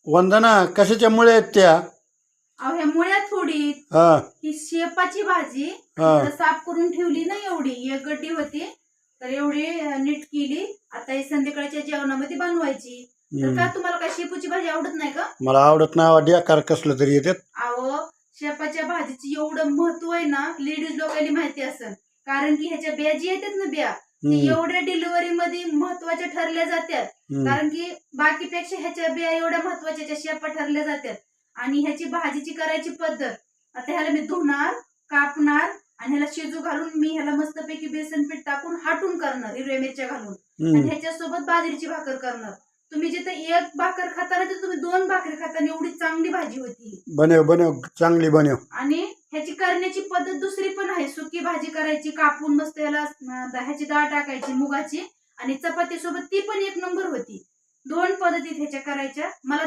वंदना कशाच्या मुळे आहेत त्या? अहो ह्या मुळ्या थोडी हा ही शेपाची भाजी हा थोडं साफ करून ठेवली ना, एवढी एक गड्डी होती तर एवढी नीट केली. आता ही संध्याकाळच्या जेवणामध्ये बनवायची. तर का तुम्हाला काय शेपूची भाजी आवडत नाही का? मला आवडत नाही. डेकार कसलं तरी येतात. अहो शेपाच्या भाजीची एवढं महत्व आहे ना, लेडीज लोकांना माहिती असेल. कारण की ह्याच्या बिया जी येतात ना, बिया ती एवढ्या डिलिव्हरी मध्ये महत्वाच्या ठरल्या जातात. कारण की बाकीपेक्षा ह्याच्या बिया एवढ्या महत्वाच्या शेपा ठरल्या जातात. आणि ह्याची भाजीची करायची पद्धत, आता ह्याला मी धुणार, कापणार आणि ह्याला शिजू घालून मी ह्याला मस्तपैकी बेसन पीठ टाकून हाटून करणार हिरव्या मिरच्या घालून आणि ह्याच्यासोबत बाजरीची भाकर करणार. तुम्ही जिथं एक भाकर खाता तर तुम्ही 2 भाकरी खाता. एवढी चांगली भाजी होती. बनव बनव चांगली बनव. आणि ह्याची करण्याची पद्धत दुसरी पण आहे. सुकी भाजी करायची, कापून मस्त ह्याला ह्याची डाळ टाकायची मुगाची आणि चपाती सोबत, ती पण एक नंबर होती. 2 पद्धतीत ह्याच्या करायच्या. मला